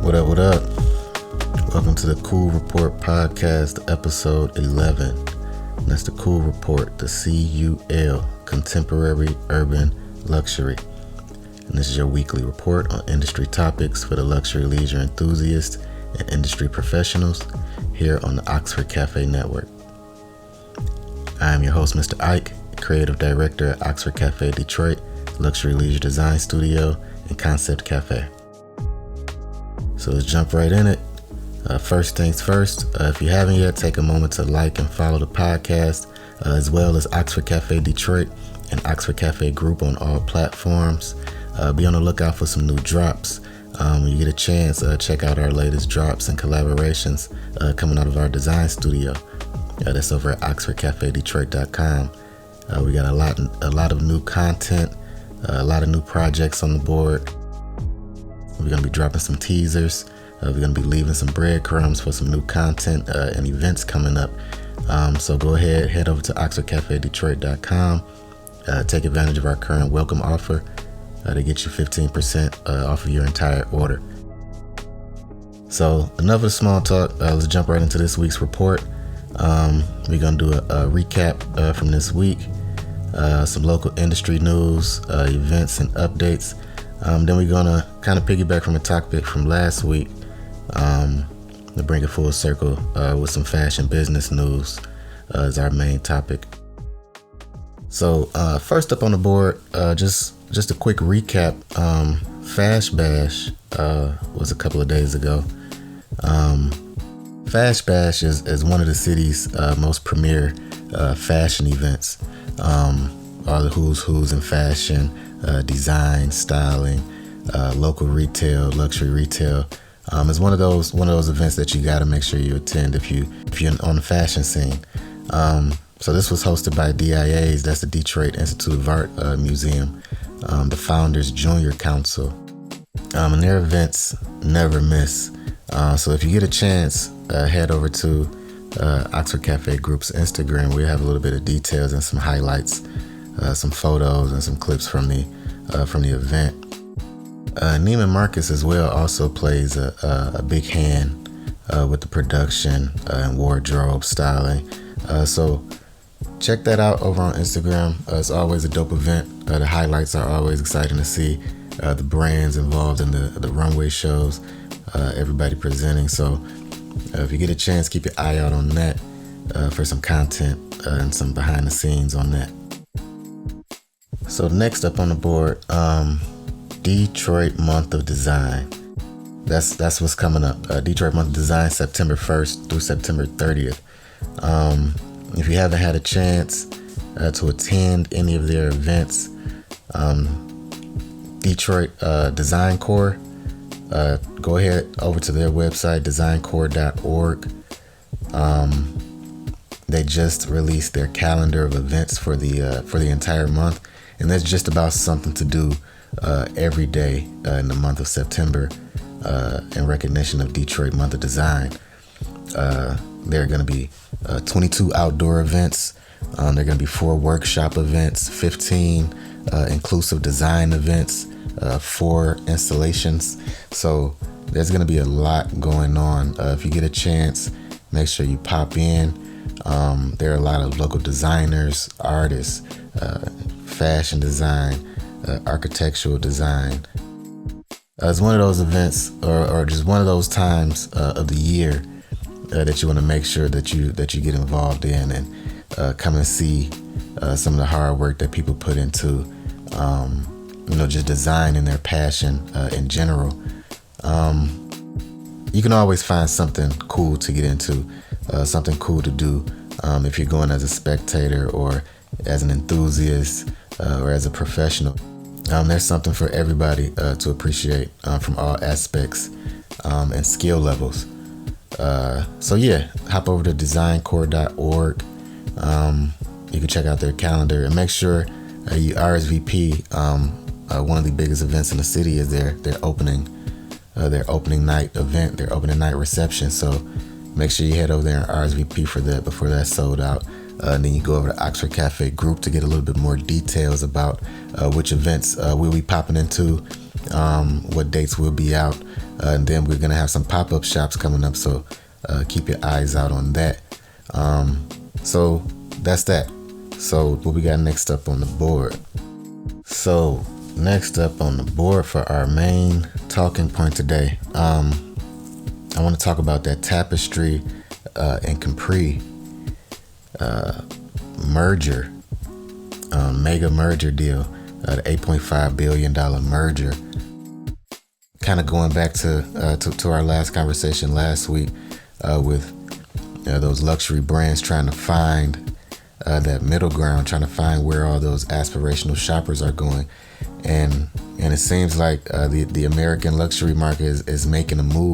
What up, what up? Welcome to the CUL Report Podcast Episode 11. And that's the CUL Report, the CUL, Contemporary Urban Luxury. And this is your weekly report on industry topics for the luxury leisure enthusiasts and industry professionals here on the Oxford Cafe Network. I am your host, Mr. Ike, Creative Director at Oxford Cafe Detroit, Luxury Leisure Design Studio, and Concept Cafe. So let's jump right in it. First things first, if you haven't yet, take a moment to like and follow the podcast, as well as Oxford Cafe Detroit and Oxford Cafe Group on all platforms. Be on the lookout for some new drops. When you get a chance, check out our latest drops and collaborations coming out of our design studio. That's over at oxfordcafedetroit.com. We got a lot of new content, a lot of new projects on the board. We're going to be dropping some teasers. We're going to be leaving some breadcrumbs for some new content and events coming up. So go ahead, head over to oxfordcafedetroit.com. Take advantage of our current welcome offer to get you 15% off of your entire order. So enough of the small talk. Let's jump right into this week's report. We're going to do a recap from this week, some local industry news, events and updates. Then we're going to kind of piggyback from a topic from last week to bring it full circle with some fashion business news as our main topic. So first up on the board, just a quick recap. Fash Bash was a couple of days ago. Fash Bash is one of the city's most premier fashion events. All the who's in fashion, design, styling, local retail, luxury retail. It's one of those events that you got to make sure you attend if you're on the fashion scene. So this was hosted by DIA's, that's the Detroit Institute of Art Museum, the Founders Junior Council, and their events never miss. So if you get a chance, head over to Oxford Cafe Group's Instagram. We have a little bit of details and some highlights, some photos and some clips from the event. Neiman Marcus as well also plays a big hand with the production and wardrobe styling. So check that out over on Instagram. It's always a dope event. The highlights are always exciting to see. The brands involved in the runway shows, everybody presenting. So if you get a chance, keep your eye out on that for some content and some behind the scenes on that. So next up on the board, Detroit Month of Design. That's what's coming up. Detroit Month of Design, September 1st through September 30th. If you haven't had a chance to attend any of their events, Detroit Design Corps, go ahead over to their website, designcorps.org. They just released their calendar of events for the entire month, and there's just about something to do every day in the month of September in recognition of Detroit Month of Design. There are going to be 22 outdoor events. There are going to be 4 workshop events, 15 inclusive design events, 4 installations. So there's going to be a lot going on. If you get a chance, make sure you pop in. There are a lot of local designers, artists, fashion design, architectural design. It's one of those events or just one of those times of the year that you want to make sure that you get involved in and come and see some of the hard work that people put into just design and their passion in general. You can always find something cool to get into, something cool to do if you're going as a spectator or as an enthusiast or as a professional. There's something for everybody to appreciate from all aspects and skill levels. So yeah, hop over to designcorps.org. You can check out their calendar and make sure you RSVP. One of the biggest events in the city is their opening night event, their opening night reception. So make sure you head over there and RSVP for that before that's sold out. And then you go over to Oxford Cafe Group to get a little bit more details about which events we'll be popping into what dates will be out. And then we're going to have some pop-up shops coming up. So keep your eyes out on that. So that's that. So what we got next up on the board? So next up on the board for our main talking point today, I want to talk about that Tapestry and Capri merger, mega merger deal, the $8.5 billion merger. Kind of going back to our last conversation last week with those luxury brands trying to find that middle ground, trying to find where all those aspirational shoppers are going. And it seems like the American luxury market is making a move